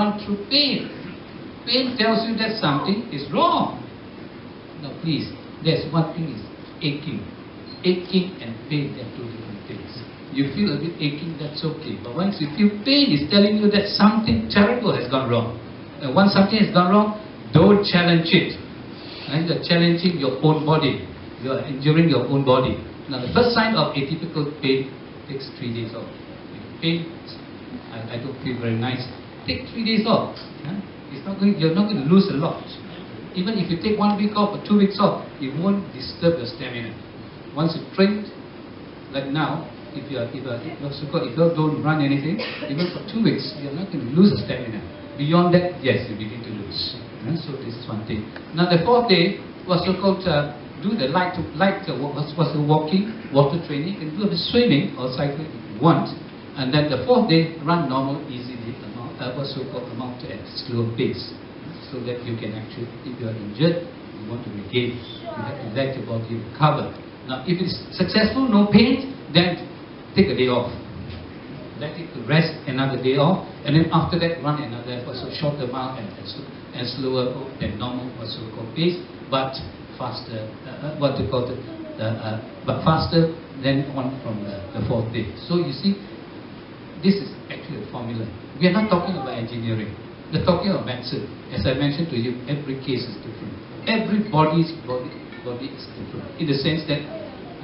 run through pain. Pain tells you that something is wrong. Now please, there's one thing is aching. Aching and pain, they're two different things. You feel a bit aching, that's okay. But once you feel pain, it's telling you that something terrible has gone wrong. And once something has gone wrong, don't challenge it. And you're challenging your own body. You're injuring your own body. Now the first sign of atypical pain takes 3 days off. Pain, I don't feel very nice. Take 3 days off. It's not going, you're not going to lose a lot. Even if you take 1 week off or 2 weeks off, it won't disturb your stamina. Once you train, like now, if you don't run anything, even for 2 weeks, you're not going to lose the stamina. Beyond that, yes, you begin to lose. So this is one thing. Now the 4th day was so-called do the walking, water training, and do the swimming or cycling if you want. And then the 4th day, run normal, easily, what's so-called amount at a slow pace. So that you can actually, if you are injured, you want to regain, you have to let your body recover. Now, if it's successful, no pain, then take a day off. Let it rest another day off, and then after that, run another also shorter mile and slower than normal also called pace, but faster. But faster than on from the 4th day. So you see, this is actually a formula. We are not talking about engineering. We're talking about medicine. As I mentioned to you, every case is different. Everybody's body is different. In the sense that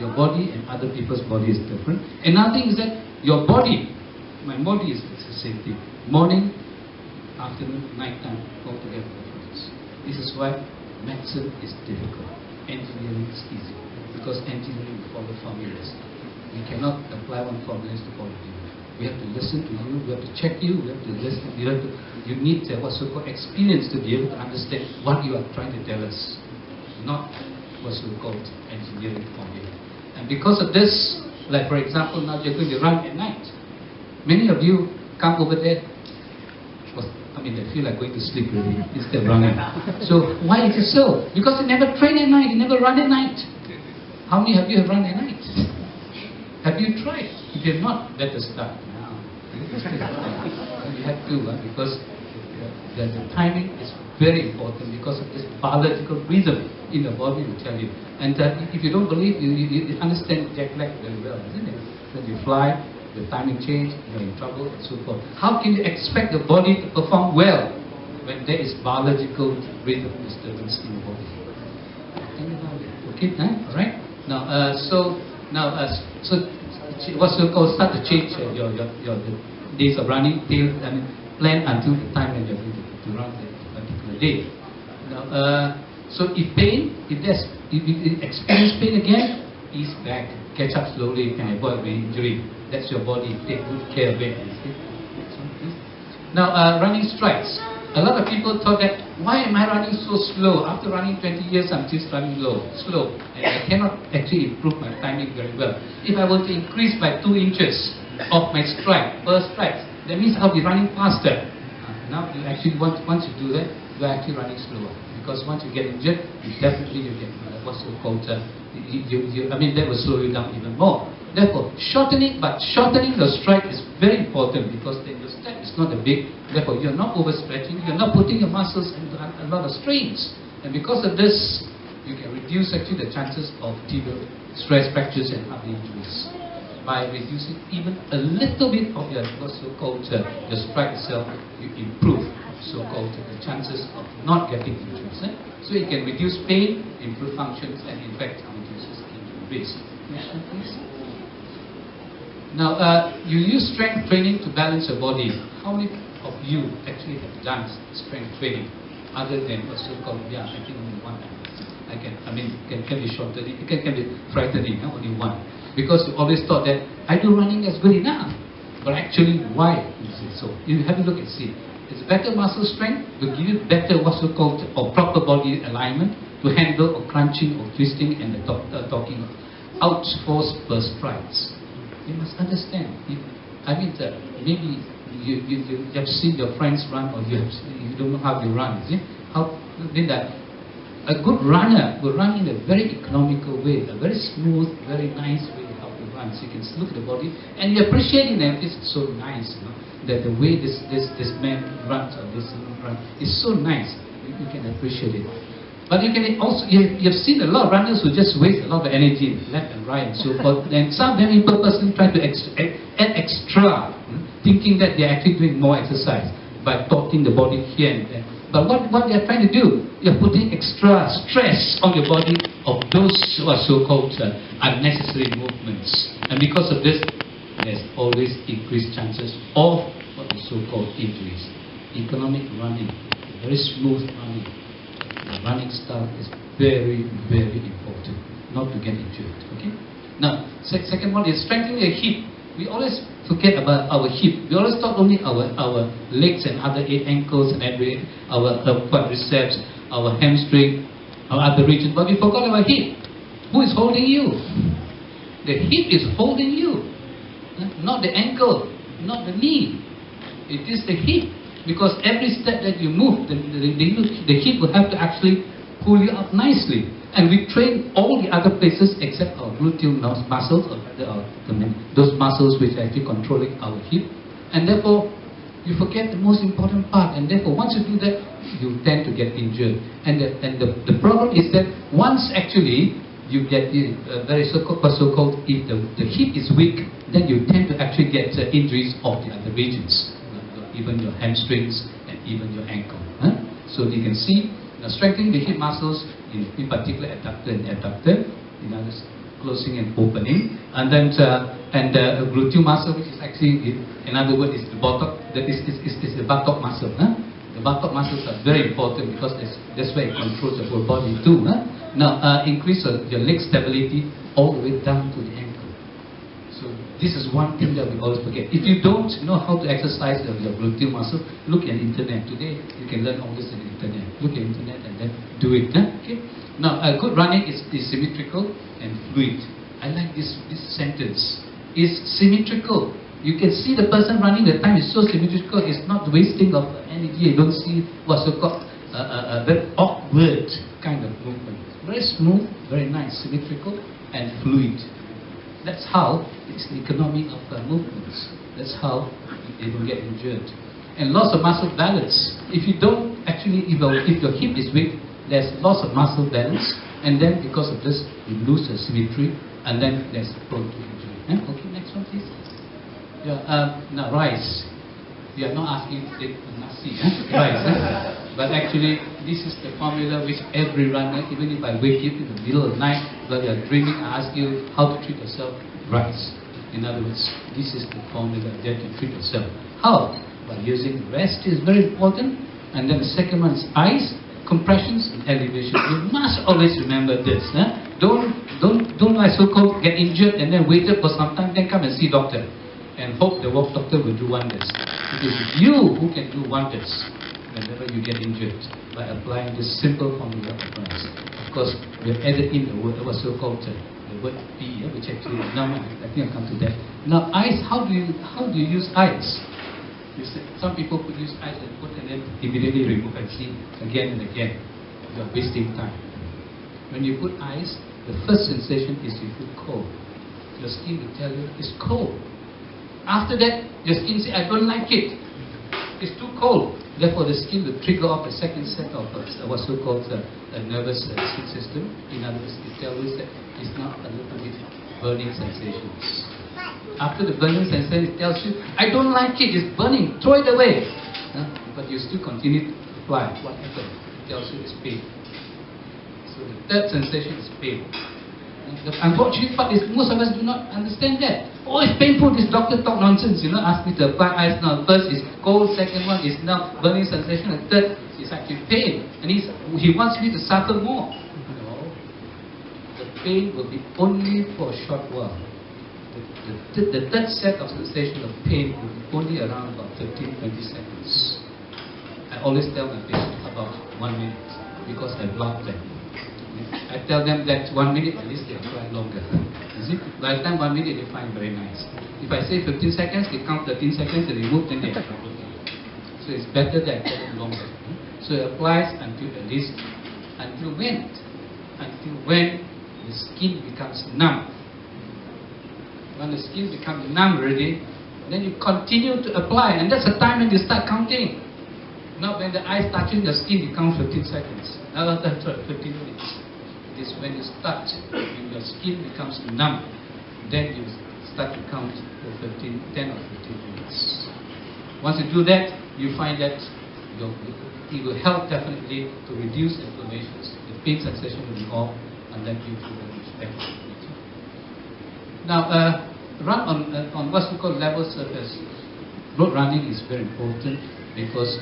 your body and other people's body is different. Another thing is that your body, my body is the same thing. Morning, afternoon, nighttime, altogether different. This is why medicine is difficult. Engineering is easy. Because engineering follows formulas. We cannot apply one formula to follow you. We have to listen to you, we have to check you, we have to listen, you need what's so-called experience to be able to understand what you are trying to tell us, not what's so-called engineering formula. And because of this, like for example, now you're going to run at night. Many of you come over there, they feel like going to sleep really instead of running. So why is it so? Because you never train at night, you never run at night. How many of you have run at night? Have you tried? If you're not, let us start now. You have to, because the timing is very important because of this biological rhythm in the body will tell you. And if you don't believe, you understand jet lag very well, isn't it? When you fly, the timing change, you're in trouble, and so forth. How can you expect the body to perform well when there is biological rhythm disturbance in the body? Okay, all right? Now, what's so-called start to change your days of running, plan until the time when you're going to run that particular day. Now, so if you experience pain again, ease back, catch up slowly, and avoid injury. That's your body, take good care of it. Now, running strides. A lot of people thought that, why am I running so slow? After running 20 years, I'm just running slow. And I cannot actually improve my timing very well. If I were to increase by 2 inches of my stride, per stride, that means I'll be running faster. Now, you actually, once you do that, you're actually running slower. Because once you get injured, you get what's so-called, that will slow you down even more. Therefore, shortening the stride is very important because then your step is not a big. Therefore, you're not overstretching, you're not putting your muscles into a lot of strains. And because of this, you can reduce actually the chances of tibial stress fractures and other injuries. By reducing even a little bit of your what's so-called the stride itself, you improve so-called the chances of not getting injuries. So you can reduce pain, improve functions, and in fact reduces injury risk. Next one, please. Now, you use strength training to balance your body. How many of you actually have done strength training other than what's so-called, I think only one. It can be shorter, it can be frightening, only one. Because you always thought that I do running as good enough. But actually, why is it so? You have a look and see. It's better muscle strength to give you better what's so-called or proper body alignment to handle or crunching or twisting and the talking of outforce per strides. You must understand. Maybe you have seen your friends run, or you don't know how they run. Is it? A good runner will run in a very economical way, a very smooth, very nice way how to run. So you can look at the body and you appreciate it. And it's so nice, that the way this man runs or person run. It's so nice. You can appreciate it. But you can also, you've seen a lot of runners who just waste a lot of energy left and right and so forth. And some of them purposely try to add extra, thinking that they're actually doing more exercise by torquing the body here and there. But what they're trying to do, you're putting extra stress on your body of those so-called unnecessary movements. And because of this, there's always increased chances of what are so-called injuries. Economic running, very smooth running. The running style is very, very important, not to get injured. Okay. Now, second one is strengthening the hip. We always forget about our hip. We always talk only our legs and other ankles and our quadriceps, our hamstring, our other regions, but we forgot our hip. Who is holding you? The hip is holding you, not the ankle, not the knee. It is the hip. Because every step that you move, the hip will have to actually pull you up nicely. And we train all the other places except our gluteal muscles, or those muscles which are actually controlling our hip. And therefore, you forget the most important part. And therefore, once you do that, you tend to get injured. And the problem is that once actually you get very so-called, if the hip is weak, then you tend to actually get injuries of the other regions. Even your hamstrings and even your ankle. So you can see strengthening the hip muscles, in particular adductor and adductor, in others closing and opening, and then the gluteal muscle, which is actually, in other words, is the buttock. That is the buttock muscle. The buttock muscles are very important because that's where it controls the whole body too. Now increase your leg stability all the way down to the ankle. So this is one thing that we always forget. If you don't know how to exercise your gluteal muscle, look at internet. Today you can learn all this on the internet. Look at internet and then do it. Okay. Now good running is symmetrical and fluid. I like this sentence. It's symmetrical. You can see the person running, the time is so symmetrical. It's not wasting of energy. You don't see what's so-called a very awkward kind of movement. Very smooth, very nice, symmetrical and fluid. That's how it's the economy of movements. That's how they don't get injured. And loss of muscle balance. If you don't actually, if your hip is weak, there's loss of muscle balance, and then because of this, you lose the symmetry, and then there's prone to injury. Okay, next one please. Yeah, now rise. We are not asking to take nasi, rise. But actually, this is the formula which every runner, even if I wake you in the middle of the night while you are dreaming, I ask you how to treat yourself, rise. In other words, this is the formula that you treat yourself. How? By using rest is very important. And then the second one is eyes, compressions, and elevation. You must always remember this. Don't like so-called get injured and then wait for some time, then come and see doctor. And hope the walk doctor will do wonders. It is you who can do wonders whenever you get injured by applying this simple formula of rise. Of course, we have added in the word, what's so-called the word be, which actually, now I think I'll come to that. Now, eyes, how do you use eyes? Some people could use eyes and put and then immediately remove and see again and again. You are wasting time. When you put eyes, the first sensation is you feel cold. Your skin will tell you it's cold. After that, your skin says, I don't like it. It's too cold. Therefore, the skin will trigger off a second set of what's so-called a nervous system. In other words, it tells us that it's not a little bit burning sensations. After the burning sensation, it tells you, I don't like it, it's burning, throw it away. But you still continue to apply. What happened? It tells you it's pain. So the third sensation is pain. The unfortunate part is most of us do not understand that. Oh, it's painful, this doctor talk nonsense, ask me to apply ice now. First is cold, second one is now burning sensation, and third is actually pain. And he wants me to suffer more. No. The pain will be only for a short while. The third set of sensation of pain will be only around about 15-20 seconds. I always tell my patients about 1 minute because I block them. I tell them that 1 minute, at least they apply longer. You see? By the time 1 minute, they find very nice. If I say 15 seconds, they count 13 seconds, they remove, then they apply. So it's better that I tell them longer. So it applies until at least, until when? Until when the skin becomes numb. When the skin becomes numb already, then you continue to apply, and that's the time when you start counting. Now when the ice touching the skin, you count 15 seconds. That's 15 minutes. It is when you start, when your skin becomes numb, then you start to count for 10 or 15 minutes. Once you do that, you find that it will help definitely to reduce inflammations. The pain sensation will be off and let you feel much better. Now, run on what we call level surface. Road running is very important because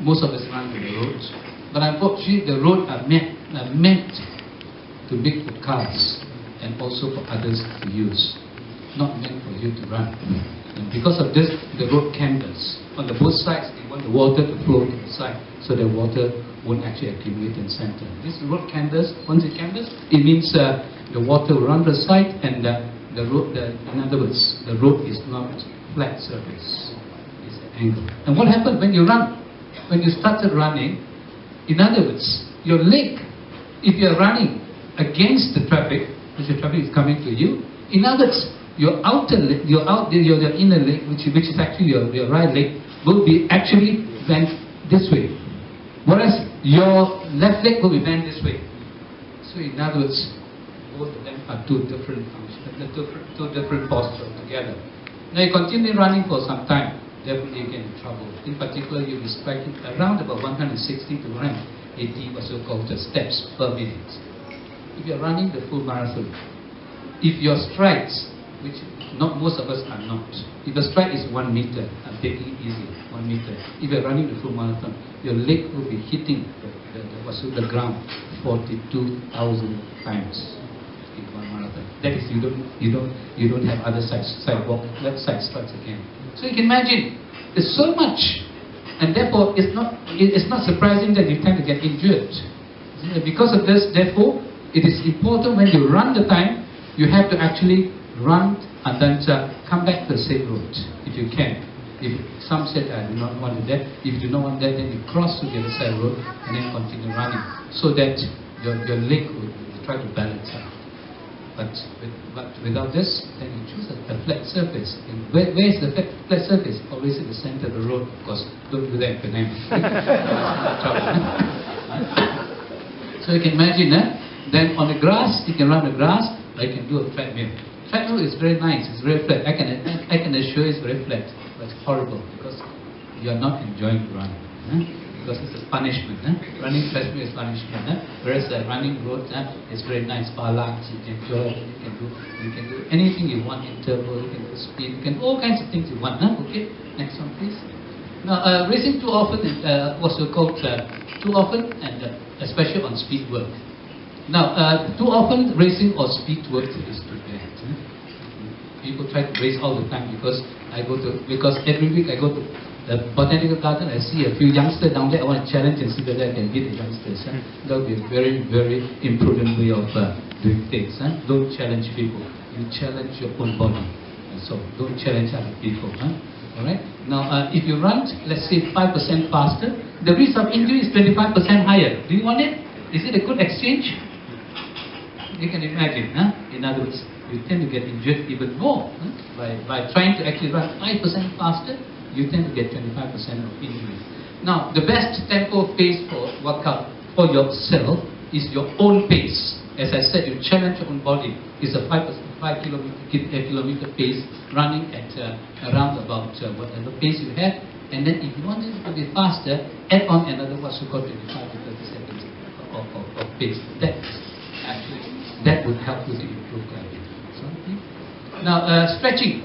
most of us run on the roads. But unfortunately, the roads are meant to be for cars and also for others to use, not meant for you to run. And because of this, the road canvas. On the both sides, they want the water to flow to the side, so the water won't actually accumulate in the center. This road canvas, once it canvas, it means the water will run the side, and the road, in other words, the road is not flat surface, it's an angle. And what happened when you run? When you started running, in other words, your leg, if you're running against the traffic, which the traffic is coming to you, in other words, your outer leg, your inner leg, which is actually your right leg, will be actually bent this way. Whereas your left leg will be bent this way. So in other words, both of them are two different functions, two different postures together. Now you continue running for some time, definitely you get in trouble. In particular, you'll be striking around about 160 to 180 what so called steps per minute. If you're running the full marathon, if your strides, which not most of us are not. If the stride is 1 meter, I'm taking it easy, 1 meter. If you're running the full marathon, your leg will be hitting the ground 42,000 times in one marathon. That is, you don't have other sidewalk, left side strides again. So you can imagine, there's so much, and therefore it's not surprising that you tend to get injured. Because of this, therefore, it is important when you run the time, you have to actually run and then come back to the same road if you can. If some said I do not want that, if you do not want that, then you cross to the other side of the road and then continue running, so that your leg will try to balance out. But without this, then you choose a flat surface. And where is the flat surface? Always at the center of the road, of course. Don't do that in Penang. So you can imagine, then on the grass, you can run the grass, or you can do a treadmill. Treadmill is very nice, it's very flat. I can assure you it's very flat, but it's horrible because you are not enjoying running. Because it's a punishment. Running treadmill is punishment. Whereas running road is very nice. Balance, you can jog, you can do anything you want, interval, you can do speed, you can do all kinds of things you want. Okay, next one please. Now, racing too often is what's called too often, and especially on speed work. Now, too often racing or speed work is too bad. People try to race all the time because every week I go to the botanical garden, I see a few youngsters down there. I want to challenge and see whether I can beat the youngsters. That would be a very, very imprudent way of doing things. Don't challenge people. You challenge your own body. So don't challenge other people. Alright? Now, if you run, let's say 5% faster, the risk of injury is 25% higher. Do you want it? Is it a good exchange? You can imagine. In other words, you tend to get injured even more. By trying to actually run 5% faster, you tend to get 25% of injury. Now, the best tempo pace for workout for yourself is your own pace. As I said, you challenge your own body. It's a 5 kilometer pace, running at around about whatever pace you have. And then if you want it to be faster, add on another what's called 25 to 30 seconds of pace. That would help you to improve cardio. Now, stretching.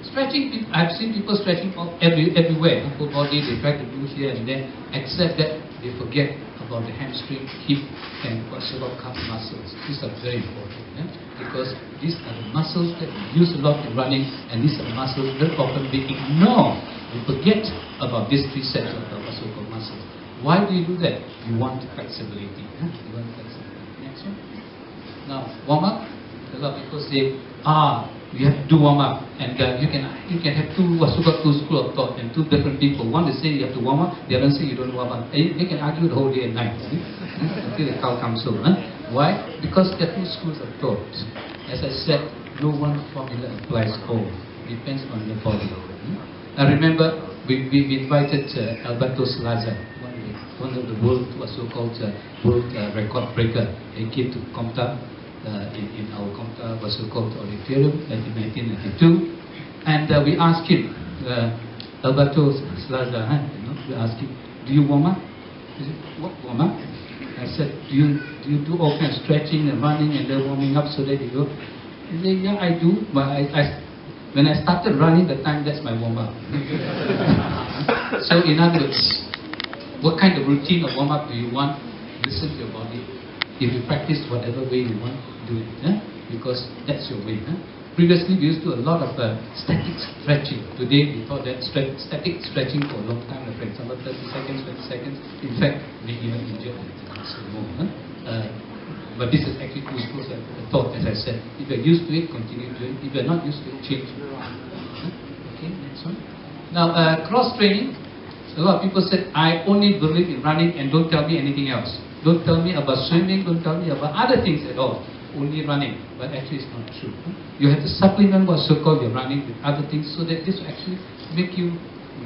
Stretching, I've seen people stretching everywhere. Whole body, they try to do here and there, except that they forget about the hamstring, hip, and so-called calf muscles. These are very important, because these are the muscles that we use a lot in running, and these are muscles very often we ignore. We forget about these three sets of so-called muscles. Why do you do that? You want flexibility. You want flexibility. Next one. Now, warm up. A lot of people say, you have to do warm up, and you can have two school of thought and two different people. One is say you have to warm up, the other say you don't warm up. They can argue the whole day and night until the cow comes home. Why? Because there are two schools of thought. As I said, no one formula applies all. Depends on your body. Now remember, we invited Alberto Salazar, one of the world, so-called world record breaker. He came to Comta in our Comta, so-called auditorium in 1992, and we asked him, Alberto Salazar, we asked him, do you warm up? He said, what warm up? I said, do you do all kind of stretching and running and then warming up so that you go? He said, yeah, I do, but when I started running, the time, that's my warm up. So in other words, what kind of routine of warm up do you want? Listen to your body. If you practice whatever way you want, do it, because that's your way. Previously, we used to do a lot of static stretching. Today, we thought that static stretching for a long time, for example, 30 seconds, 20 seconds, in fact, may even injure more. But this is actually too close to the thought, as I said. If you're used to it, continue doing it. If you're not used to it, change it. Okay, next one. Now, cross-training. A lot of people said, I only believe in running and don't tell me anything else. Don't tell me about swimming, don't tell me about other things at all. Only running. But actually, it's not true. You have to supplement what so-called you're running with other things so that this will actually make you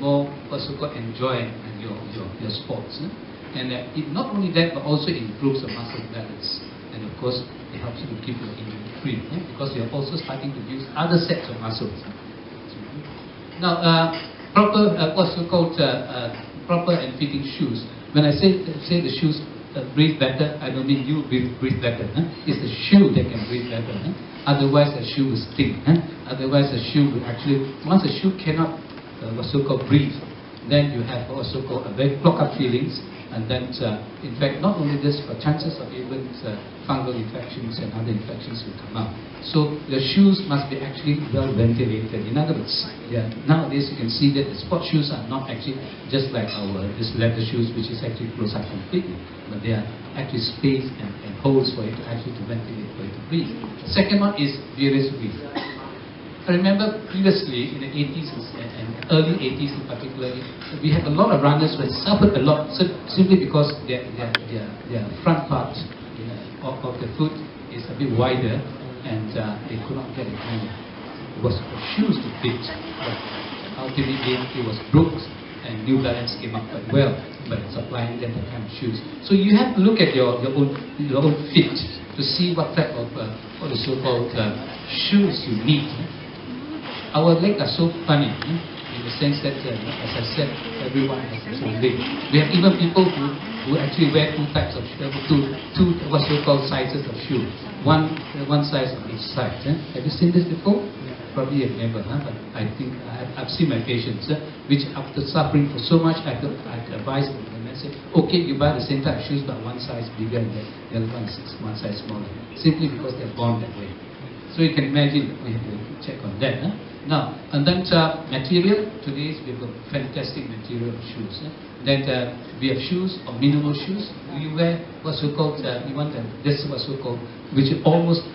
more what so-called enjoy your sports. And it not only that, but also improves the muscle balance. And of course, it helps you to keep your injury free, because you're also starting to use other sets of muscles. Now, proper, what's so-called proper and fitting shoes. When I say the shoes breathe better, I don't mean you breathe better. It's the shoe that can breathe better. Otherwise, the shoe will stink. Otherwise, the shoe will actually, once the shoe cannot, what's so-called breathe, then you have what's so-called a very block up feelings. And then, in fact, not only this, but chances of even fungal infections and other infections will come out. So the shoes must be actually well ventilated. In other words, nowadays you can see that the sport shoes are not actually just like our this leather shoes, which is actually closed up completely, but they are actually space and holes for it to actually to ventilate, for it to breathe. The second one is various breathe. I remember previously in the 80s and early 80s in particular, we had a lot of runners who had suffered a lot simply because their front part of the foot is a bit wider and they could not get it home. It was for shoes to fit, but ultimately it was broke and New Balance came up quite well by supplying them the kind of shoes. So you have to look at your own fit to see what type of what is so-called shoes you need. Our legs are so funny, in the sense that, as I said, everyone has his own leg. We have even people who actually wear two types of shoes, two what you call sizes of shoe. One size on each side. Have you seen this before? Probably you've never, but I think I've seen my patients, which after suffering for so much, I advise them and I say, okay, you buy the same type of shoes, but one size bigger and the other one size smaller, simply because they're born that way. So you can imagine, we have to check on that. Now, and then material, today we have a fantastic material of shoes. Then we have shoes or minimal shoes. You wear what's so-called, you want this what's so-called, which is almost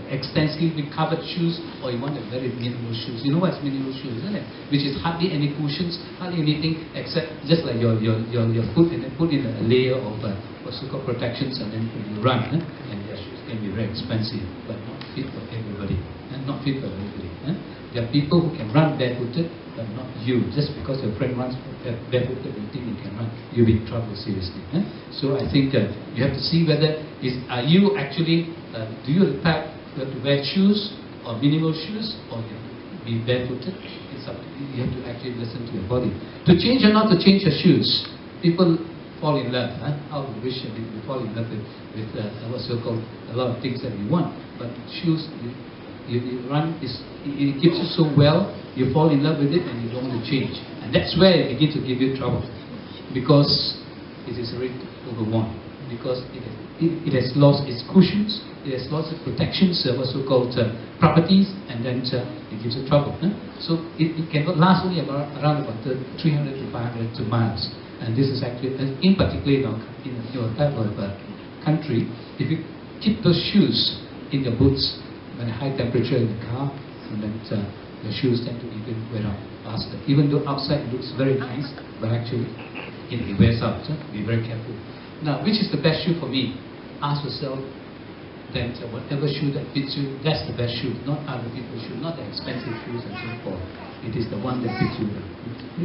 extensively covered shoes, or you want a very minimal shoes. You know what's minimal shoes, isn't it? Which is hardly any cushions, hardly anything except just like your foot, and then put in a layer of what's so-called protections, and then you run. And your shoes can be very expensive, but not fit for everybody. Not fit for everybody. There are people who can run barefooted, but not you. Just because your friend runs barefooted, you think you can run, you'll be in trouble seriously. So I think you have to see whether are you actually do you the type to wear shoes or minimal shoes, or you have to be barefooted. It's up to you. You have to actually listen to your body. To change or not to change your shoes, people fall in love. How we wish we fall in love with what's so-called a lot of things that we want, but shoes. You run, it keeps you so well, you fall in love with it and you don't want to change. And that's where it begins to give you trouble. Because it is already overworn. Because it has lost its cushions, it has lost its protections, what's so-called properties, and then it gives you trouble. So it can last only around about 300 to 500 miles. And this is actually, in particular in your type of country, if you keep those shoes in your boots, when a high temperature in the car, and then the shoes tend to even wear out faster. Even though outside it looks very nice, but actually it wears out. Be very careful. Now, which is the best shoe for me? Ask yourself, then whatever shoe that fits you, that's the best shoe, not other people's shoe, not the expensive shoes and so forth. It is the one that fits you.